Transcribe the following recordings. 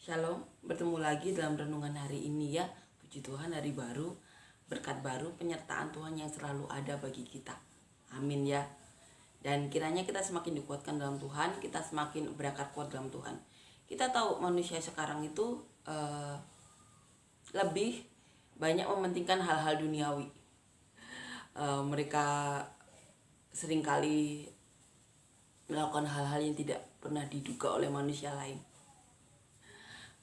Shalom, bertemu lagi dalam renungan hari ini ya. Puji Tuhan, hari baru, berkat baru, penyertaan Tuhan yang selalu ada bagi kita. Amin ya. Dan kiranya kita semakin dikuatkan dalam Tuhan, kita semakin berakar kuat dalam Tuhan. Kita tahu manusia sekarang itu lebih banyak mementingkan hal-hal duniawi. Mereka seringkali melakukan hal-hal yang tidak pernah diduga oleh manusia lain.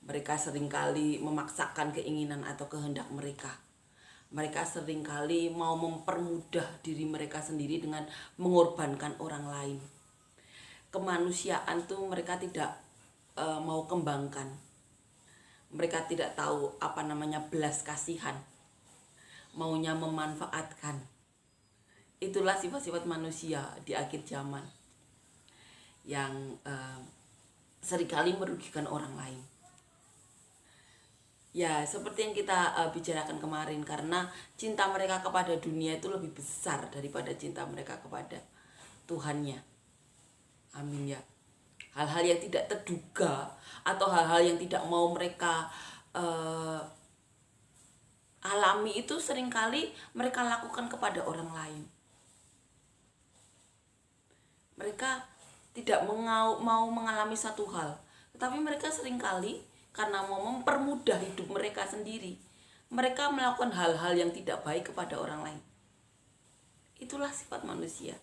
Mereka seringkali memaksakan keinginan atau kehendak mereka. Mereka seringkali mau mempermudah diri mereka sendiri dengan mengorbankan orang lain. Kemanusiaan tuh mereka tidak mau kembangkan. Mereka tidak tahu apa namanya belas kasihan. Maunya memanfaatkan. Itulah sifat-sifat manusia di akhir zaman yang seringkali merugikan orang lain. Ya, seperti yang kita bicarakan kemarin, karena cinta mereka kepada dunia itu lebih besar daripada cinta mereka kepada Tuhannya. Amin ya. Hal-hal yang tidak terduga atau hal-hal yang tidak mau mereka alami itu seringkali mereka lakukan kepada orang lain. Mereka tidak mau mengalami satu hal, tetapi mereka seringkali karena mau mempermudah hidup mereka sendiri, mereka melakukan hal-hal yang tidak baik kepada orang lain. Itulah sifat manusia.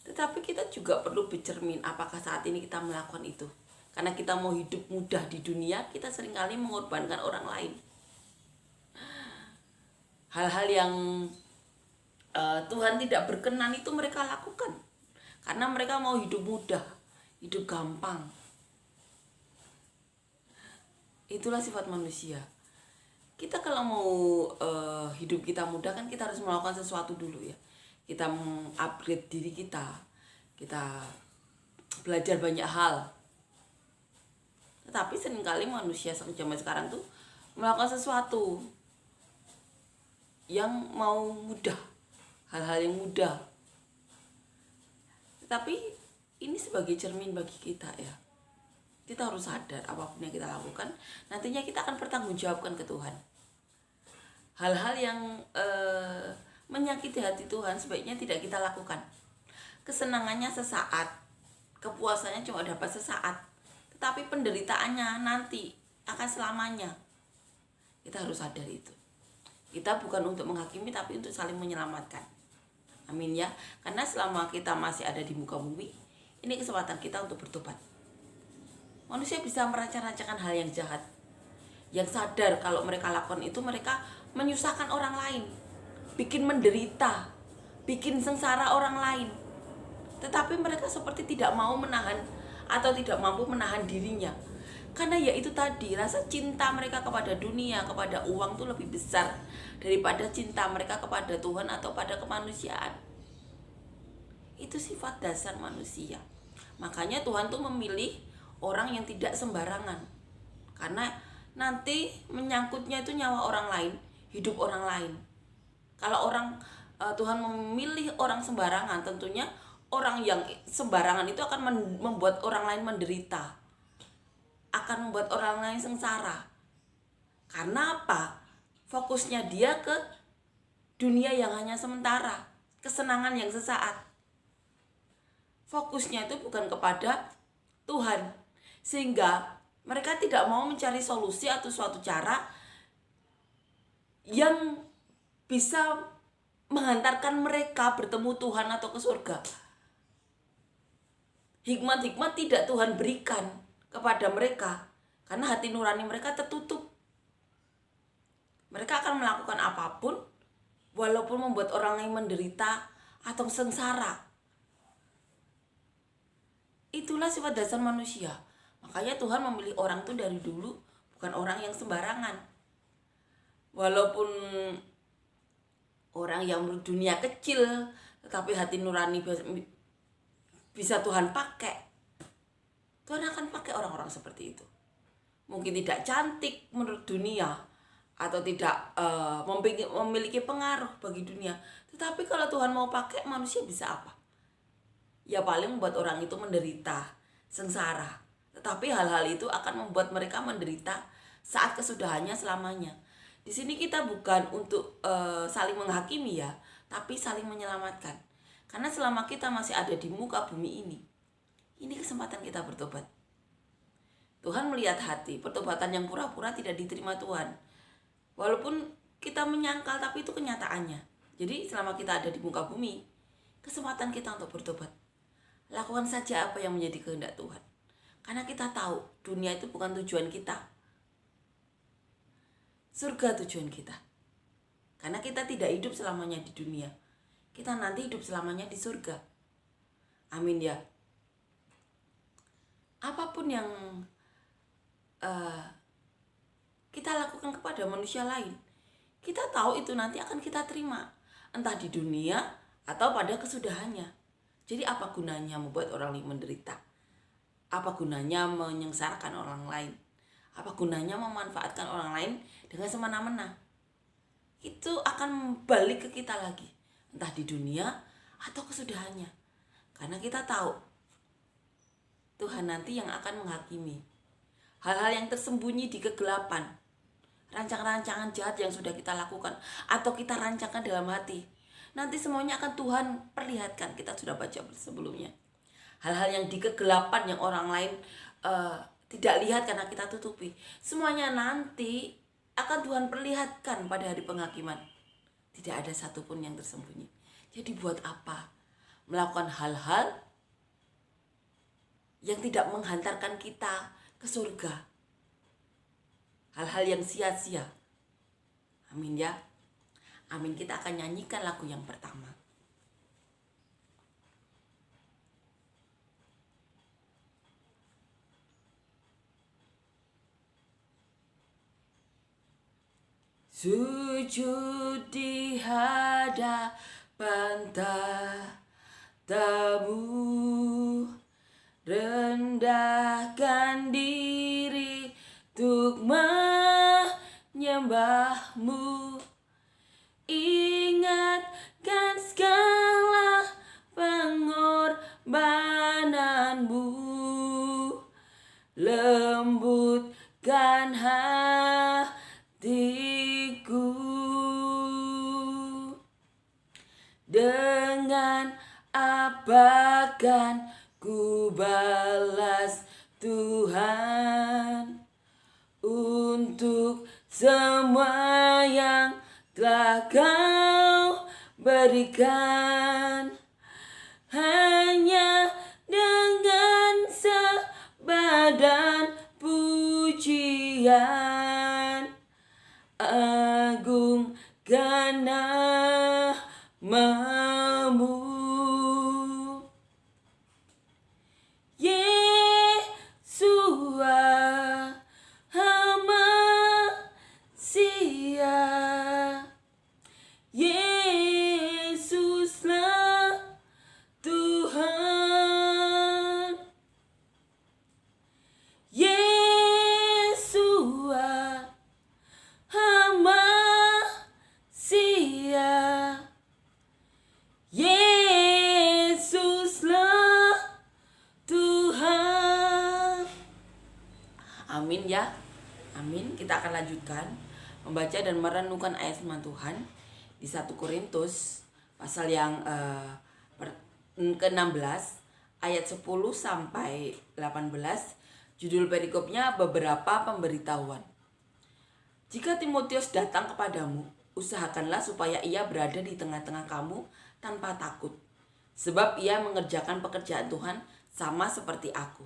Tetapi kita juga perlu bercermin apakah saat ini kita melakukan itu. Karena kita mau hidup mudah di dunia, kita seringkali mengorbankan orang lain. Hal-hal yang Tuhan tidak berkenan itu mereka lakukan. Karena mereka mau hidup mudah, hidup gampang. Itulah sifat manusia. Kita kalau mau hidup kita mudah kan kita harus melakukan sesuatu dulu ya. Kita mengupgrade diri kita. Kita belajar banyak hal. Tetapi seringkali manusia zaman sekarang tuh melakukan sesuatu yang mau mudah. Hal-hal yang mudah. Tetapi ini sebagai cermin bagi kita ya. Kita harus sadar apapun yang kita lakukan, nantinya kita akan bertanggungjawabkan ke Tuhan. Hal-hal yang menyakiti hati Tuhan sebaiknya tidak kita lakukan. Kesenangannya sesaat, kepuasannya cuma dapat sesaat, tetapi penderitaannya nanti akan selamanya. Kita harus sadar itu. Kita bukan untuk menghakimi, tapi untuk saling menyelamatkan. Amin ya. Karena selama kita masih ada di muka bumi, ini kesempatan kita untuk bertobat. Manusia bisa merancang-rancangan hal yang jahat, yang sadar kalau mereka lakukan itu mereka menyusahkan orang lain, bikin menderita, bikin sengsara orang lain. Tetapi mereka seperti tidak mau menahan atau tidak mampu menahan dirinya. Karena ya itu tadi, rasa cinta mereka kepada dunia, kepada uang itu lebih besar daripada cinta mereka kepada Tuhan atau pada kemanusiaan. Itu sifat dasar manusia. Makanya Tuhan tuh memilih orang yang tidak sembarangan, karena nanti menyangkutnya itu nyawa orang lain, hidup orang lain. Kalau Tuhan memilih orang sembarangan, tentunya orang yang sembarangan itu akan membuat orang lain menderita, akan membuat orang lain sengsara. Karena apa? Fokusnya dia ke dunia yang hanya sementara, kesenangan yang sesaat. Fokusnya itu bukan kepada Tuhan. Sehingga mereka tidak mau mencari solusi atau suatu cara yang bisa menghantarkan mereka bertemu Tuhan atau ke surga. Hikmat-hikmat tidak Tuhan berikan kepada mereka karena hati nurani mereka tertutup. Mereka akan melakukan apapun walaupun membuat orang lain menderita atau sengsara. Itulah sifat dasar manusia. Makanya Tuhan memilih orang itu dari dulu bukan orang yang sembarangan. Walaupun orang yang menurut dunia kecil, tetapi hati nurani bisa Tuhan pakai. Tuhan akan pakai orang-orang seperti itu. Mungkin tidak cantik menurut dunia atau tidak memiliki pengaruh bagi dunia. Tetapi kalau Tuhan mau pakai, manusia bisa apa? Ya paling membuat orang itu menderita, sengsara. Tetapi hal-hal itu akan membuat mereka menderita saat kesudahannya selamanya. Di sini kita bukan untuk saling menghakimi ya, tapi saling menyelamatkan. Karena selama kita masih ada di muka bumi ini kesempatan kita bertobat. Tuhan melihat hati, pertobatan yang pura-pura tidak diterima Tuhan. Walaupun kita menyangkal, tapi itu kenyataannya. Jadi selama kita ada di muka bumi, kesempatan kita untuk bertobat. Lakukan saja apa yang menjadi kehendak Tuhan. Karena kita tahu dunia itu bukan tujuan kita. Surga tujuan kita. Karena kita tidak hidup selamanya di dunia. Kita nanti hidup selamanya di surga. Amin ya. Apapun yang kita lakukan kepada manusia lain, kita tahu itu nanti akan kita terima. Entah di dunia atau pada kesudahannya. Jadi apa gunanya membuat orang lain menderita? Apa gunanya menyengsarakan orang lain? Apa gunanya memanfaatkan orang lain dengan semena-mena? Itu akan balik ke kita lagi. Entah di dunia atau kesudahannya. Karena kita tahu Tuhan nanti yang akan menghakimi hal-hal yang tersembunyi di kegelapan, rancangan-rancangan jahat yang sudah kita lakukan atau kita rancangkan dalam hati. Nanti semuanya akan Tuhan perlihatkan. Kita sudah baca sebelumnya. Hal-hal yang di kegelapan yang orang lain tidak lihat karena kita tutupi. Semuanya nanti akan Tuhan perlihatkan pada hari penghakiman. Tidak ada satupun yang tersembunyi. Jadi buat apa melakukan hal-hal yang tidak menghantarkan kita ke surga? Hal-hal yang sia-sia. Amin ya. Amin. Kita akan nyanyikan lagu yang pertama. Sujud di hadapan tahtamu, rendahkan diri untuk menyembahmu. Ingatkan segala pengorbananmu, lembutkan hatiku. Dengan apa kan ku balas Tuhan untuk semua yang telah Kau berikan? Hanya dengan sebadan pujian, agungkan namamu. Yesua, Hamasia, Yesuslah Tuhan. Yesua, Hamasia, Yesuslah Tuhan. Amin ya. Amin. Kita akan lanjutkan membaca dan merenungkan ayat firman Tuhan di 1 Korintus pasal yang ke-16 ayat 10 sampai 18. Judul perikopnya beberapa pemberitahuan. Jika Timotius datang kepadamu, usahakanlah supaya ia berada di tengah-tengah kamu tanpa takut, sebab ia mengerjakan pekerjaan Tuhan sama seperti aku.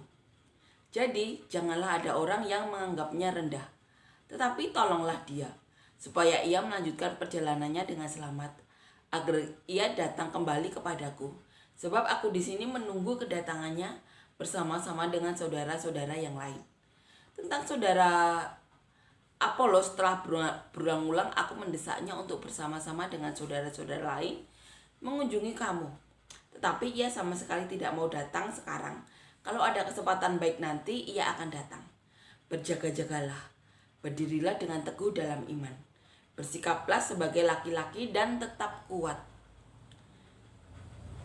Jadi janganlah ada orang yang menganggapnya rendah, tetapi tolonglah dia, supaya ia melanjutkan perjalanannya dengan selamat, agar ia datang kembali kepadaku. Sebab aku di sini menunggu kedatangannya bersama-sama dengan saudara-saudara yang lain. Tentang saudara Apolos, setelah berulang-ulang aku mendesaknya untuk bersama-sama dengan saudara-saudara lain mengunjungi kamu. Tetapi ia sama sekali tidak mau datang sekarang. Kalau ada kesempatan baik nanti, ia akan datang. Berjaga-jagalah, berdirilah dengan teguh dalam iman. Bersikaplah sebagai laki-laki dan tetap kuat.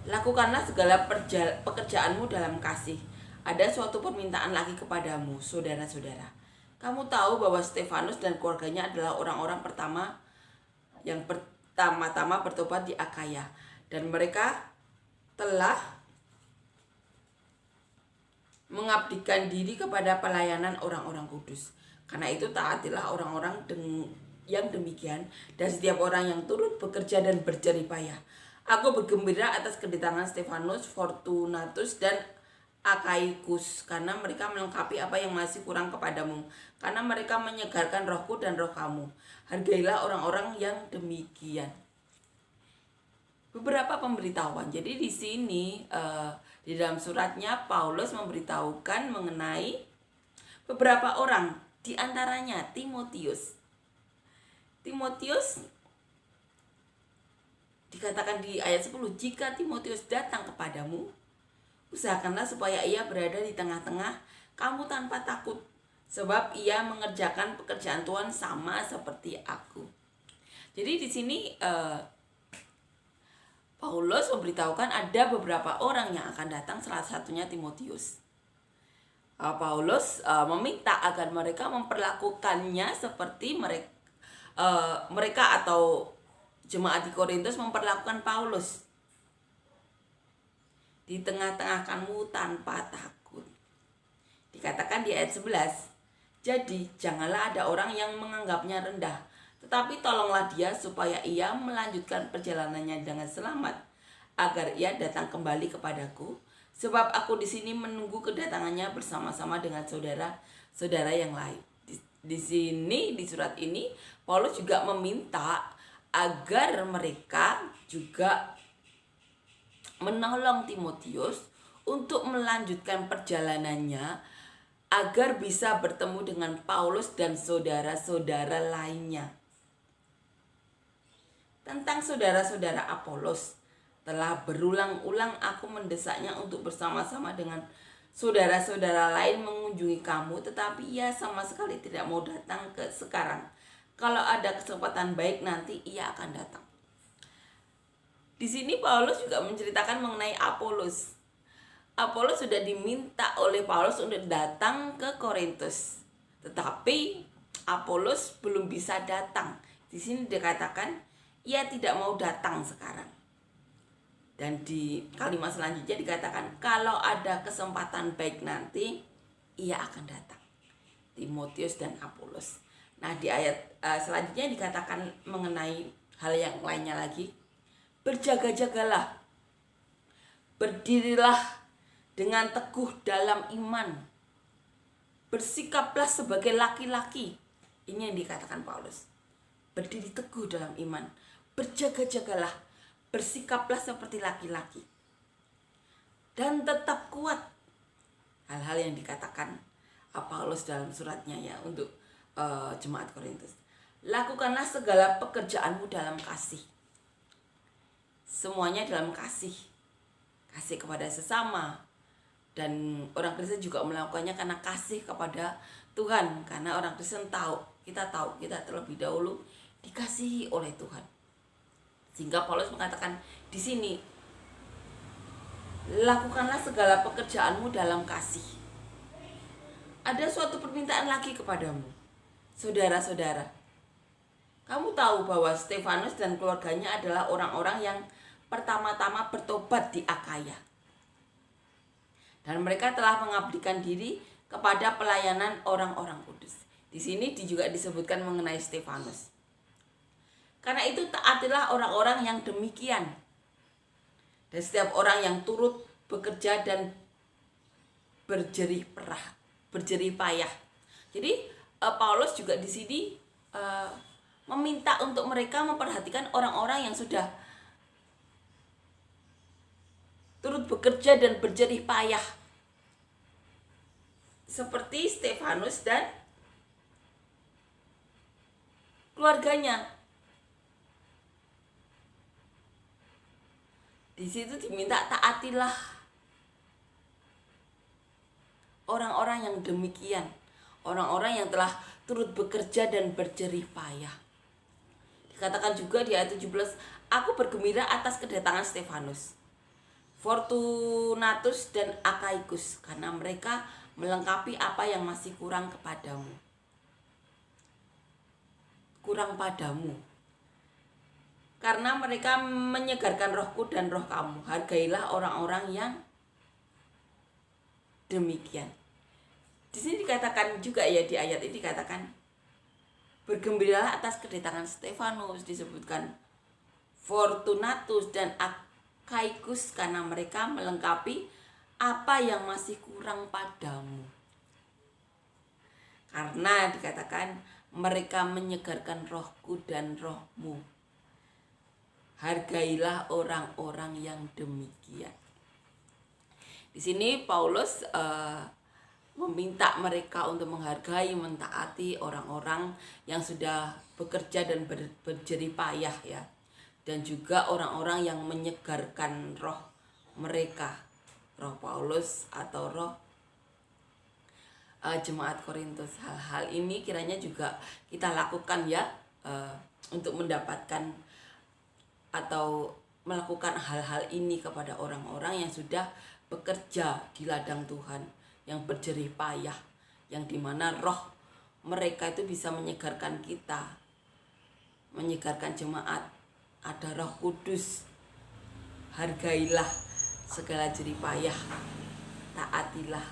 Lakukanlah segala pekerjaanmu dalam kasih. ada suatu permintaan lagi kepadamu, saudara-saudara. Kamu tahu bahwa Stefanus dan keluarganya adalah orang-orang pertama yang pertama-tama bertobat di Akaya, dan mereka telah mengabdikan diri kepada pelayanan orang-orang kudus. Karena itu taatilah orang-orang yang demikian, dan setiap orang yang turut bekerja dan berjerih payah. Aku bergembira atas kedatangan Stefanus, Fortunatus, dan Akaikus, karena mereka melengkapi apa yang masih kurang kepadamu, karena mereka menyegarkan rohku dan roh kamu. Hargailah orang-orang yang demikian. Beberapa pemberitahuan. Jadi di sini di dalam suratnya Paulus memberitahukan mengenai beberapa orang, di antaranya Timotius. Timotius dikatakan di ayat 10, jika Timotius datang kepadamu, usahakanlah supaya ia berada di tengah-tengah kamu tanpa takut, sebab ia mengerjakan pekerjaan Tuhan sama seperti aku. Jadi di sini Paulus memberitahukan ada beberapa orang yang akan datang, salah satunya Timotius. Paulus meminta agar mereka memperlakukannya seperti mereka atau jemaat di Korintus memperlakukan Paulus. Di tengah-tengah kamu tanpa takut. Dikatakan di ayat 11, jadi janganlah ada orang yang menganggapnya rendah, tetapi tolonglah dia supaya ia melanjutkan perjalanannya dengan selamat, agar ia datang kembali kepadaku, sebab aku di sini menunggu kedatangannya bersama-sama dengan saudara-saudara yang lain. Di sini, di surat ini, Paulus juga meminta agar mereka juga menolong Timotius untuk melanjutkan perjalanannya agar bisa bertemu dengan Paulus dan saudara-saudara lainnya. Tentang saudara-saudara Apolos, telah berulang-ulang aku mendesaknya untuk bersama-sama dengan saudara-saudara lain mengunjungi kamu, tetapi ia sama sekali tidak mau datang ke sekarang. Kalau ada kesempatan baik nanti ia akan datang. Di sini Paulus juga menceritakan mengenai Apolos. Apolos sudah diminta oleh Paulus untuk datang ke Korintus, tetapi Apolos belum bisa datang. Di sini dikatakan ia tidak mau datang sekarang. Dan di kalimat selanjutnya dikatakan kalau ada kesempatan baik nanti ia akan datang. Timotius dan Apolos. Nah, di ayat selanjutnya dikatakan mengenai hal yang lainnya lagi. Berjaga-jagalah, berdirilah dengan teguh dalam iman, bersikaplah sebagai laki-laki. Ini yang dikatakan Paulus. Berdiri teguh dalam iman, berjaga-jagalah, bersikaplah seperti laki-laki, dan tetap kuat. Hal-hal yang dikatakan Paulus dalam suratnya ya untuk jemaat Korintus. Lakukanlah segala pekerjaanmu dalam kasih. Semuanya dalam kasih kepada sesama, dan orang Kristen juga melakukannya karena kasih kepada Tuhan, karena orang Kristen kita tahu kita terlebih dahulu dikasihi oleh Tuhan, sehingga Paulus mengatakan di sini, lakukanlah segala pekerjaanmu dalam kasih. Ada suatu permintaan lagi kepadamu, saudara-saudara. Kamu tahu bahwa Stefanus dan keluarganya adalah orang-orang yang pertama-tama bertobat di Akaya. Dan mereka telah mengabdikan diri kepada pelayanan orang-orang kudus. Di sini juga disebutkan mengenai Stefanus. Karena itu taatilah orang-orang yang demikian. Dan setiap orang yang turut bekerja dan berjerih payah. Jadi Paulus juga di sini meminta untuk mereka memperhatikan orang-orang yang sudah turut bekerja dan berjerih payah, seperti Stefanus dan keluarganya. Di situ diminta taatilah orang-orang yang demikian, orang-orang yang telah turut bekerja dan berjerih payah. Dikatakan juga di ayat 17, aku bergembira atas kedatangan Stefanus. Fortunatus dan Achaicus, karena mereka melengkapi apa yang masih kurang kepadamu. Kurang padamu. Karena mereka menyegarkan rohku dan roh kamu. Hargailah orang-orang yang demikian. Di sini dikatakan juga ya, di ayat ini dikatakan bergembiralah atas kedatangan Stefanus, disebutkan Fortunatus dan Achaicus karena mereka melengkapi apa yang masih kurang padamu. Karena dikatakan mereka menyegarkan rohku dan rohmu. Hargailah orang-orang yang demikian. Di sini Paulus meminta mereka untuk menghargai, mentaati orang-orang yang sudah bekerja dan berjerih payah ya. Dan juga orang-orang yang menyegarkan roh mereka, roh Paulus atau roh jemaat Korintus. Hal-hal ini kiranya juga kita lakukan ya, untuk mendapatkan atau melakukan hal-hal ini kepada orang-orang yang sudah bekerja di ladang Tuhan, yang berjerih payah, yang dimana roh mereka itu bisa menyegarkan kita, menyegarkan jemaat. Ada Roh Kudus. Hargailah segala jerih payah, taatilah,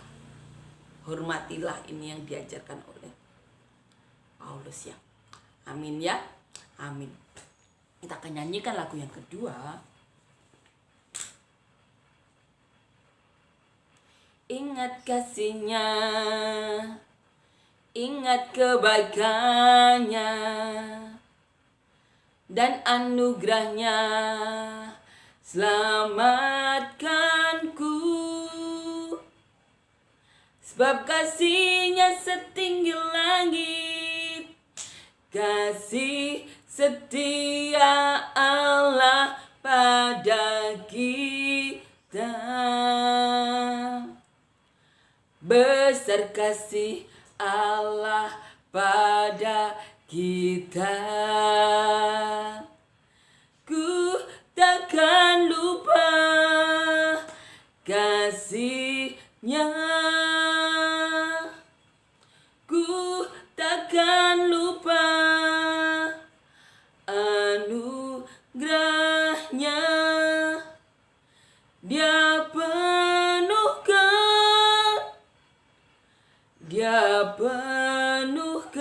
hormatilah, ini yang diajarkan oleh Paulus ya. Amin ya, amin. Kita akan nyanyikan lagu yang kedua. Ingat kasih-Nya, ingat kebaikan-Nya dan anugerah-Nya, selamatkanku. Sebab kasih-Nya setinggi langit, kasih setia Allah pada kita. Besar kasih Allah pada kita. Ku takkan lupa kasih-Nya. Ku takkan lupa anugerah-Nya. Dia penuhkan, Dia penuhkan,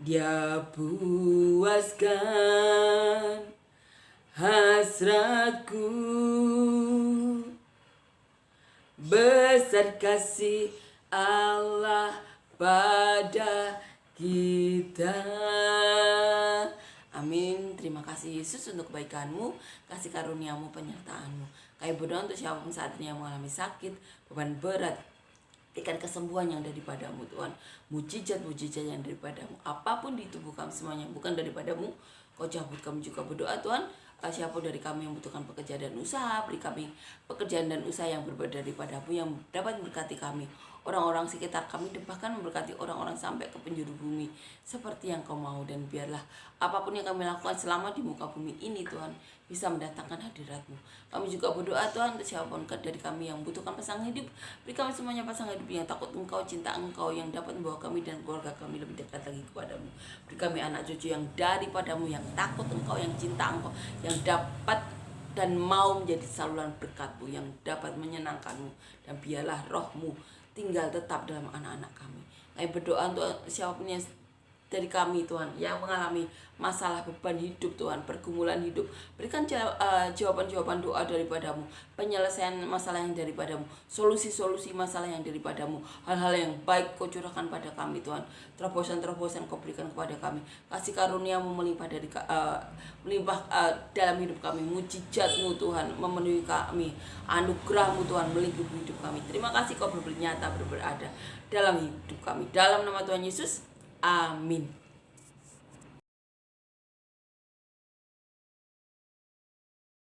Dia puaskan hasratku. Besar kasih Allah pada kita. Amin. Terima kasih Yesus untuk kebaikan-Mu, kasih karunia-Mu, penyertaan-Mu. Kami berdoa untuk siapapun saat ini yang mengalami sakit, beban berat, berikan kesembuhan yang daripada-Mu Tuhan. Mujizat-mujizat yang daripada-Mu. Apapun di tubuh kami semuanya yang bukan daripada-Mu, Kau cabut. Kami juga berdoa Tuhan, siapa dari kami yang membutuhkan pekerjaan dan usaha, beri kami pekerjaan dan usaha yang berbeda daripada-Mu, yang dapat memberkati kami, orang-orang sekitar kami, dan bahkan memberkati orang-orang sampai ke penjuru bumi seperti yang Kau mau. Dan biarlah apapun yang kami lakukan selama di muka bumi ini Tuhan, bisa mendatangkan hadirat-Mu. Kami juga berdoa Tuhan untuk siapapun dari kami yang membutuhkan pasangan hidup, beri kami semuanya pasangan hidup yang takut Engkau, cinta Engkau, yang dapat membawa kami dan keluarga kami lebih dekat lagi kepada-Mu. Beri kami anak cucu yang daripada-Mu, yang takut Engkau, yang cinta Engkau, yang dapat dan mau menjadi saluran berkat-Mu, yang dapat menyenangkan-Mu. Dan biarlah roh-Mu tinggal tetap dalam anak-anak kami. Kami berdoa untuk siapapun yang dari kami Tuhan yang mengalami masalah, beban hidup Tuhan, pergumulan hidup, berikan jawaban-jawaban doa daripada-Mu, penyelesaian masalah yang daripada-Mu, solusi-solusi masalah yang daripada-Mu, hal-hal yang baik Kau curahkan pada kami Tuhan, terobosan-terobosan Kau berikan kepada kami, kasih karunia-Mu melimpah dalam hidup kami, mujizat-Mu Tuhan memenuhi kami, anugerah-Mu Tuhan melingkupi hidup kami. Terima kasih Kau bernyata berada dalam hidup kami, dalam nama Tuhan Yesus. Amin.